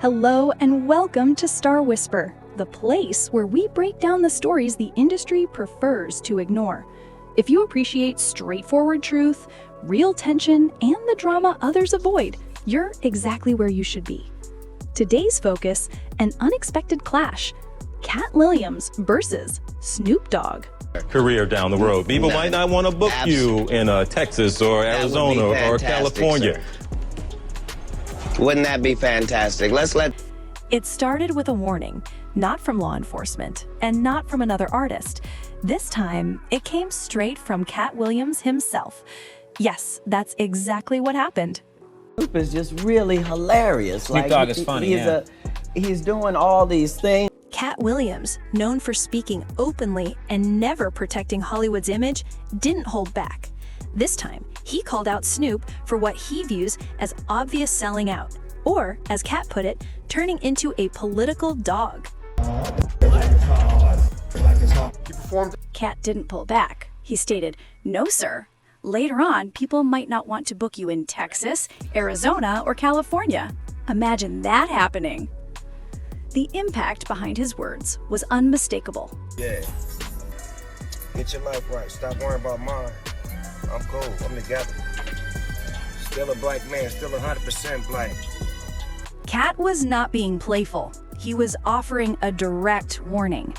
Hello and welcome to Star Whisper, the place where we break down the stories the industry prefers to ignore. If you appreciate straightforward truth, real tension, and the drama others avoid, you're exactly where you should be. Today's focus, an unexpected clash. Cat Williams versus Snoop Dogg. Career down the road. People might not want to book you in Texas or Arizona or California. Sir. Wouldn't that be fantastic? It started with a warning, not from law enforcement and not from another artist. This time, it came straight from Cat Williams himself. Yes, that's exactly what happened. Snoop is just really hilarious. Snoop Dogg is funny, He's doing all these things. Cat Williams, known for speaking openly and never protecting Hollywood's image, didn't hold back. This time, he called out Snoop for what he views as obvious selling out, or, as Cat put it, turning into a political dog. Cat didn't pull back. He stated, "No, sir. Later on, people might not want to book you in Texas, Arizona, or California." Imagine that happening. The impact behind his words was unmistakable. Yeah. Get your life right. Stop worrying about mine. I'm cool. I'm together. Still a black man. Still 100% black. Cat was not being playful. He was offering a direct warning.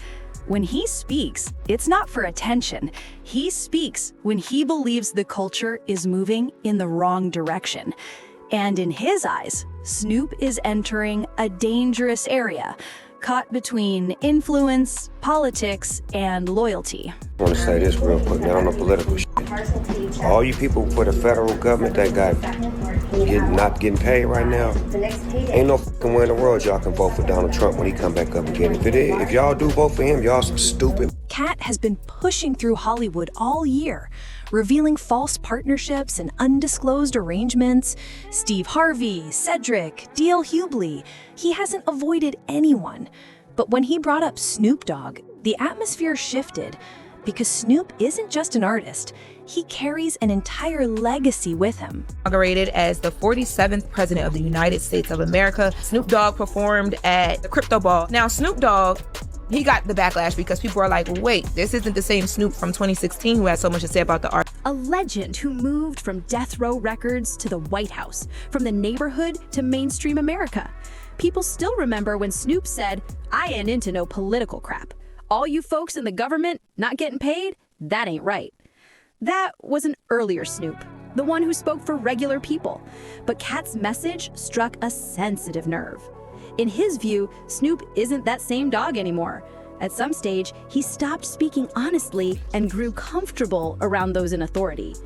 When he speaks, it's not for attention. He speaks when he believes the culture is moving in the wrong direction. And in his eyes, Snoop is entering a dangerous area, caught between influence, politics, and loyalty. I want to say this real quick, not on the political shit. All you people for the federal government that not getting paid right now, ain't no fucking way in the world y'all can vote for Donald Trump when he come back up again. If y'all do vote for him, y'all some stupid. Cat has been pushing through Hollywood all year, revealing false partnerships and undisclosed arrangements. Steve Harvey, Cedric, D.L. Hughley, he hasn't avoided anyone. But when he brought up Snoop Dogg, the atmosphere shifted, because Snoop isn't just an artist. He carries an entire legacy with him. Inaugurated as the 47th president of the United States of America, Snoop Dogg performed at the Crypto Ball. Now, Snoop Dogg, he got the backlash because people are like, wait, this isn't the same Snoop from 2016 who had so much to say about the art. A legend who moved from Death Row Records to the White House, from the neighborhood to mainstream America. People still remember when Snoop said, "I ain't into no political crap. All you folks in the government not getting paid, that ain't right." That was an earlier Snoop, the one who spoke for regular people. But Cat's message struck a sensitive nerve. In his view, Snoop isn't that same dog anymore. At some stage, he stopped speaking honestly and grew comfortable around those in authority.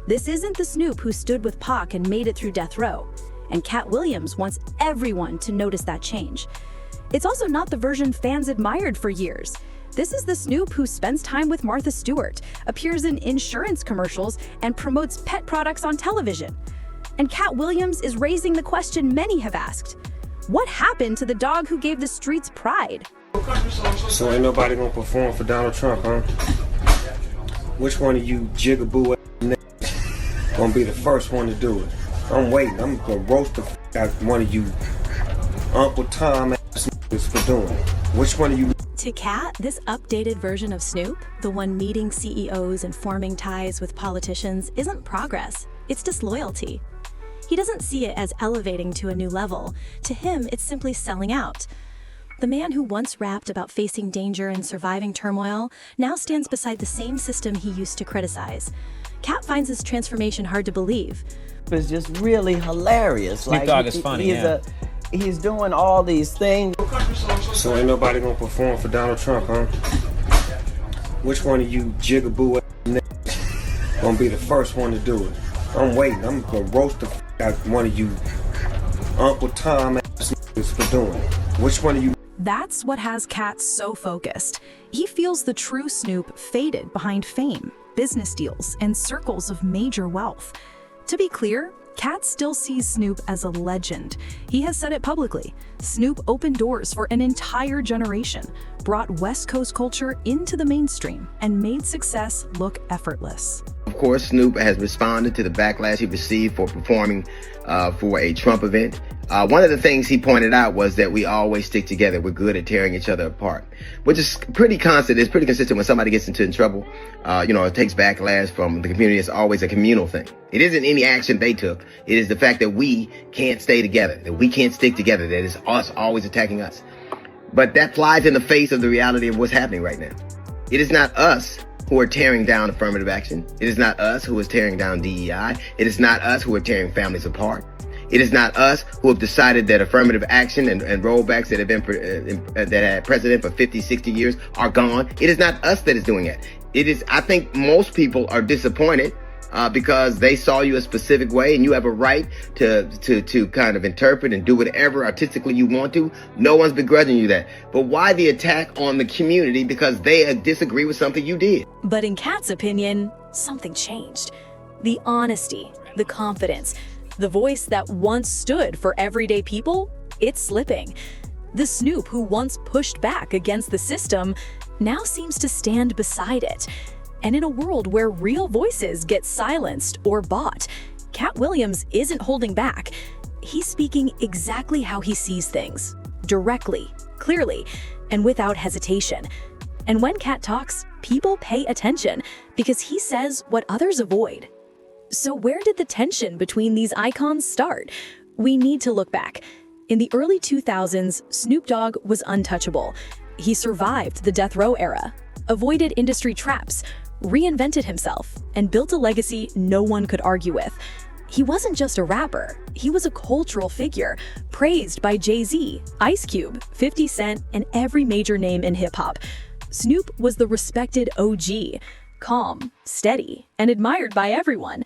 This isn't the Snoop who stood with Pac and made it through death row. And Cat Williams wants everyone to notice that change. It's also not the version fans admired for years. This is the Snoop who spends time with Martha Stewart, appears in insurance commercials, and promotes pet products on television. And Cat Williams is raising the question many have asked. What happened to the dog who gave the streets pride? So ain't nobody gonna perform for Donald Trump, huh? Which one of you jigaboo niggas gonna be the first one to do it? I'm waiting. I'm gonna roast the out one of you Uncle Tom ass niggas for doing it. Which one of you? To Cat, this updated version of Snoop, the one meeting CEOs and forming ties with politicians, isn't progress. It's disloyalty. He doesn't see it as elevating to a new level. To him, it's simply selling out. The man who once rapped about facing danger and surviving turmoil now stands beside the same system he used to criticize. Cat finds this transformation hard to believe. It's just really hilarious. Snoop Dogg is funny, He's doing all these things. So ain't nobody gonna perform for Donald Trump, huh? Which one of you jigaboo niggas gonna be the first one to do it? I'm waiting. I'm gonna roast the out one of you Uncle Tom ass niggas for doing it. Which one of you? That's what has Cat so focused. He feels the true Snoop faded behind fame, business deals, and circles of major wealth. To be clear, Cat still sees Snoop as a legend. He has said it publicly. Snoop opened doors for an entire generation, brought West Coast culture into the mainstream, and made success look effortless. I'm course, Snoop has responded to the backlash he received for performing for a Trump event. One of the things he pointed out was that we always stick together. We're good at tearing each other apart, which is pretty constant. It's pretty consistent when somebody gets into trouble. It takes backlash from the community. It's always a communal thing. It isn't any action they took. It is the fact that we can't stay together, that we can't stick together, that it's us always attacking us. But that flies in the face of the reality of what's happening right now. It is not us who are tearing down affirmative action. It is not us who is tearing down DEI. It is not us who are tearing families apart. It is not us who have decided that affirmative action and rollbacks that have been that had precedent for 50, 60 years are gone. It is not us that is doing it. It is, I think most people are disappointed because they saw you a specific way, and you have a right to kind of interpret and do whatever artistically you want to. No one's begrudging you that. But why the attack on the community because they disagree with something you did? But in Kat's opinion, something changed. The honesty, the confidence, the voice that once stood for everyday people, it's slipping. The Snoop who once pushed back against the system now seems to stand beside it. And in a world where real voices get silenced or bought, Cat Williams isn't holding back. He's speaking exactly how he sees things, directly, clearly, and without hesitation. And when Cat talks, people pay attention because he says what others avoid. So where did the tension between these icons start? We need to look back. In the early 2000s, Snoop Dogg was untouchable. He survived the death row era, avoided industry traps, reinvented himself, and built a legacy no one could argue with. He wasn't just a rapper, he was a cultural figure, praised by Jay-Z, Ice Cube, 50 Cent, and every major name in hip-hop. Snoop was the respected OG, calm, steady, and admired by everyone.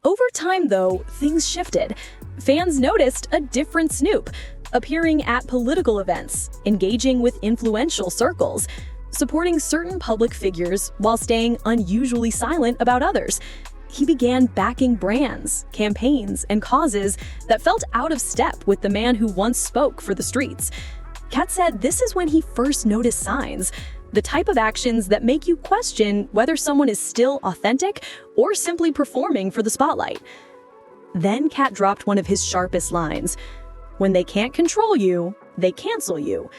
Over time, though, things shifted. Fans noticed a different Snoop, appearing at political events, engaging with influential circles, supporting certain public figures while staying unusually silent about others. He began backing brands, campaigns, and causes that felt out of step with the man who once spoke for the streets. Kat said this is when he first noticed signs, the type of actions that make you question whether someone is still authentic or simply performing for the spotlight. Then Kat dropped one of his sharpest lines. When they can't control you, they cancel you.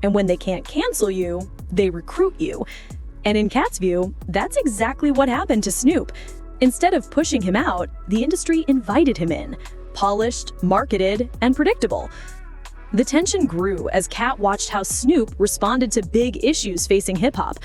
And when they can't cancel you, they recruit you. And in Kat's view, that's exactly what happened to Snoop. Instead of pushing him out, the industry invited him in, polished, marketed, and predictable. The tension grew as Kat watched how Snoop responded to big issues facing hip-hop.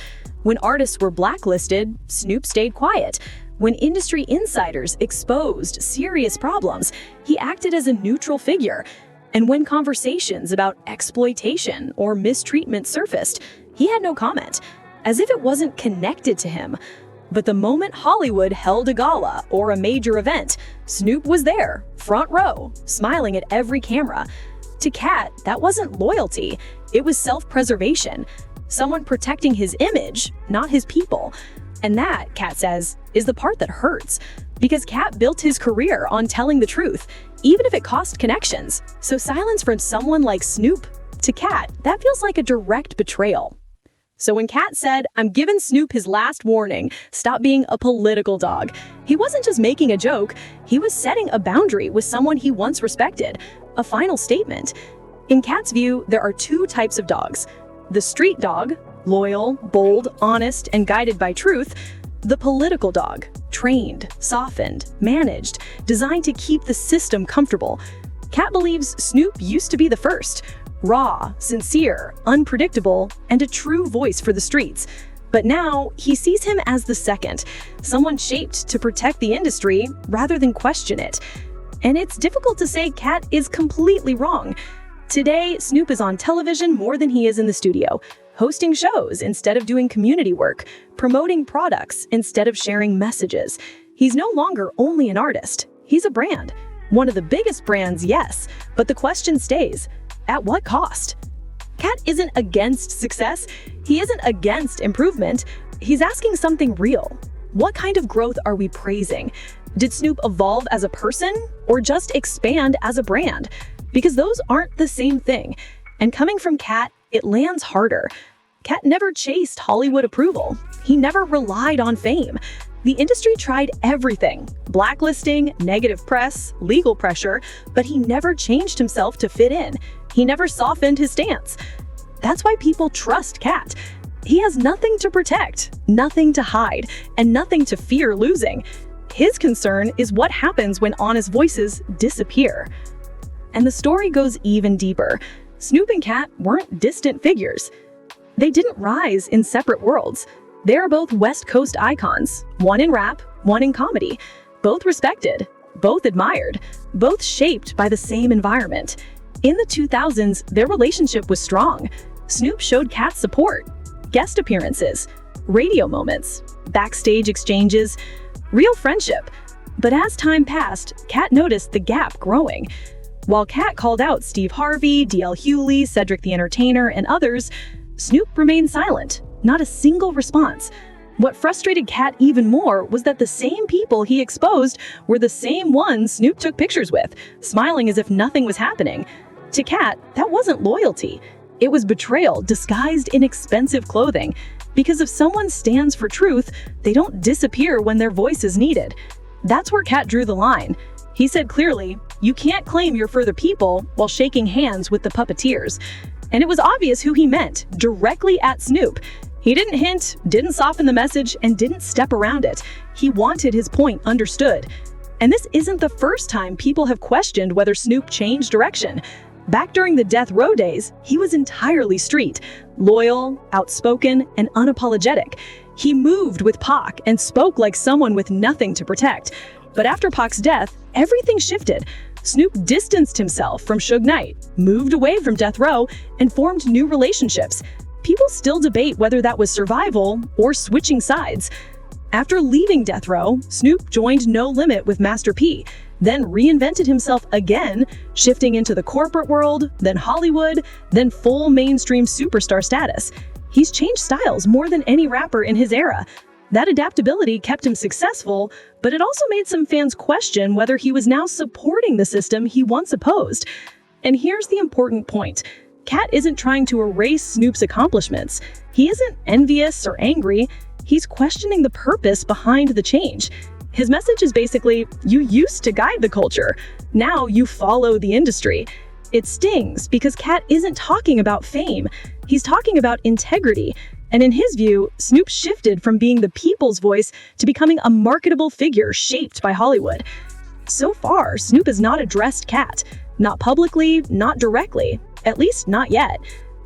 When artists were blacklisted, Snoop stayed quiet. When industry insiders exposed serious problems, he acted as a neutral figure. And when conversations about exploitation or mistreatment surfaced, he had no comment, as if it wasn't connected to him. But the moment Hollywood held a gala or a major event, Snoop was there, front row, smiling at every camera. To Kat, that wasn't loyalty, it was self-preservation, someone protecting his image, not his people. And that, Kat says, is the part that hurts, because Kat built his career on telling the truth, even if it cost connections. So silence from someone like Snoop, to Kat, that feels like a direct betrayal. So when Kat said, "I'm giving Snoop his last warning, stop being a political dog," he wasn't just making a joke, he was setting a boundary with someone he once respected, a final statement. In Kat's view, there are two types of dogs. The street dog, loyal, bold, honest, and guided by truth. The political dog, trained, softened, managed, designed to keep the system comfortable. Kat believes Snoop used to be the first. Raw, sincere, unpredictable, and a true voice for the streets. But now, he sees him as the second, someone shaped to protect the industry rather than question it. And it's difficult to say Kat is completely wrong. Today, Snoop is on television more than he is in the studio, hosting shows instead of doing community work, promoting products instead of sharing messages. He's no longer only an artist, he's a brand. One of the biggest brands, yes, but the question stays, at what cost? Kat isn't against success, he isn't against improvement, he's asking something real. What kind of growth are we praising? Did Snoop evolve as a person or just expand as a brand? Because those aren't the same thing. And coming from Kat, it lands harder. Kat never chased Hollywood approval. He never relied on fame. The industry tried everything: blacklisting, negative press, legal pressure, but he never changed himself to fit in. He never softened his stance. That's why people trust Cat. He has nothing to protect, nothing to hide, and nothing to fear losing. His concern is what happens when honest voices disappear. And the story goes even deeper. Snoop and Cat weren't distant figures. They didn't rise in separate worlds. They are both West Coast icons, one in rap, one in comedy. Both respected, both admired, both shaped by the same environment. In the 2000s, their relationship was strong. Snoop showed Cat support, guest appearances, radio moments, backstage exchanges, real friendship. But as time passed, Cat noticed the gap growing. While Cat called out Steve Harvey, D.L. Hewley, Cedric the Entertainer, and others, Snoop remained silent, not a single response. What frustrated Cat even more was that the same people he exposed were the same ones Snoop took pictures with, smiling as if nothing was happening. To Cat, that wasn't loyalty. It was betrayal disguised in expensive clothing. Because if someone stands for truth, they don't disappear when their voice is needed. That's where Cat drew the line. He said clearly, "You can't claim you're for the people while shaking hands with the puppeteers." And it was obvious who he meant, directly at Snoop. He didn't hint, didn't soften the message, and didn't step around it. He wanted his point understood. And this isn't the first time people have questioned whether Snoop changed direction. Back during the Death Row days, he was entirely street, loyal, outspoken, and unapologetic. He moved with Pac and spoke like someone with nothing to protect. But after Pac's death, everything shifted. Snoop distanced himself from Suge Knight, moved away from Death Row, and formed new relationships. People still debate whether that was survival or switching sides. After leaving Death Row, Snoop joined No Limit with Master P, then reinvented himself again, shifting into the corporate world, then Hollywood, then full mainstream superstar status. He's changed styles more than any rapper in his era. That adaptability kept him successful, but it also made some fans question whether he was now supporting the system he once opposed. And here's the important point. Cat isn't trying to erase Snoop's accomplishments. He isn't envious or angry. He's questioning the purpose behind the change. His message is basically, you used to guide the culture. Now you follow the industry. It stings because Cat isn't talking about fame. He's talking about integrity. And in his view, Snoop shifted from being the people's voice to becoming a marketable figure shaped by Hollywood. So far, Snoop has not addressed Cat. Not publicly, not directly. At least not yet.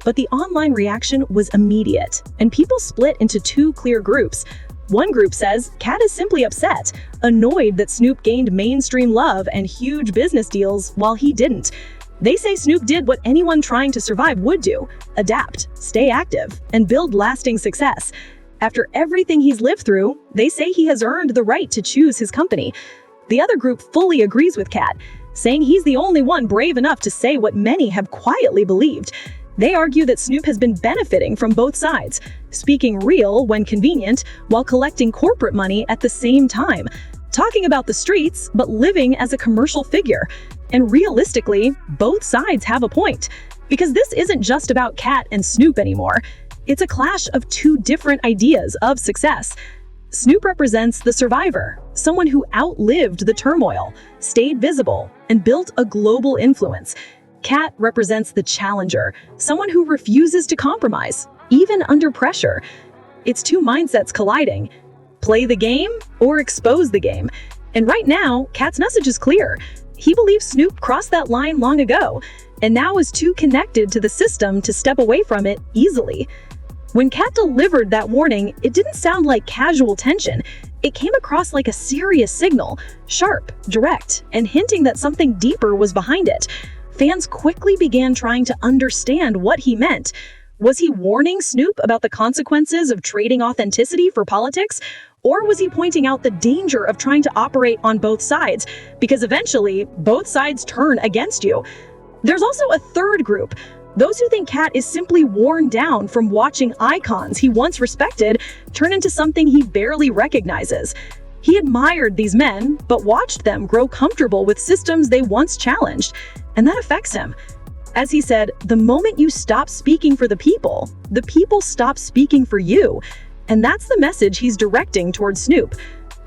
But the online reaction was immediate, and people split into two clear groups. One group says Cat is simply upset, annoyed that Snoop gained mainstream love and huge business deals while he didn't. They say Snoop did what anyone trying to survive would do: adapt, stay active, and build lasting success. After everything he's lived through, they say he has earned the right to choose his company. The other group fully agrees with Cat, saying he's the only one brave enough to say what many have quietly believed. They argue that Snoop has been benefiting from both sides, speaking real when convenient, while collecting corporate money at the same time, talking about the streets, but living as a commercial figure. And realistically, both sides have a point, because this isn't just about Cat and Snoop anymore. It's a clash of two different ideas of success. Snoop represents the survivor, someone who outlived the turmoil, stayed visible, and built a global influence. Cat represents the challenger, someone who refuses to compromise, even under pressure. It's two mindsets colliding: play the game or expose the game. And right now, Cat's message is clear. He believes Snoop crossed that line long ago, and now is too connected to the system to step away from it easily. When Cat delivered that warning, it didn't sound like casual tension. It came across like a serious signal, sharp, direct, and hinting that something deeper was behind it. Fans quickly began trying to understand what he meant. Was he warning Snoop about the consequences of trading authenticity for politics? Or was he pointing out the danger of trying to operate on both sides? Because eventually, both sides turn against you. There's also a third group, those who think Cat is simply worn down from watching icons he once respected turn into something he barely recognizes. He admired these men, but watched them grow comfortable with systems they once challenged, and that affects him. As he said, the moment you stop speaking for the people stop speaking for you. And that's the message he's directing towards Snoop.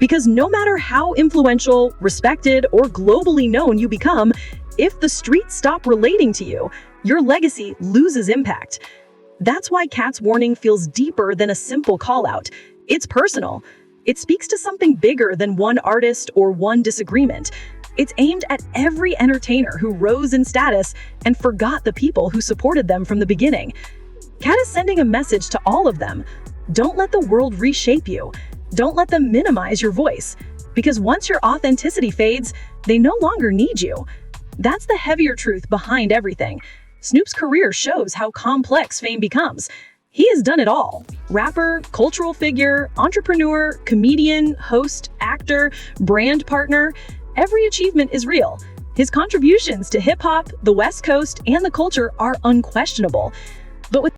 Because no matter how influential, respected, or globally known you become, if the streets stop relating to you, your legacy loses impact. That's why Cat's warning feels deeper than a simple call-out. It's personal. It speaks to something bigger than one artist or one disagreement. It's aimed at every entertainer who rose in status and forgot the people who supported them from the beginning. Cat is sending a message to all of them. Don't let the world reshape you. Don't let them minimize your voice. Because once your authenticity fades, they no longer need you. That's the heavier truth behind everything. Snoop's career shows how complex fame becomes. He has done it all. Rapper, cultural figure, entrepreneur, comedian, host, actor, brand partner. Every achievement is real. His contributions to hip-hop, the West Coast, and the culture are unquestionable. But with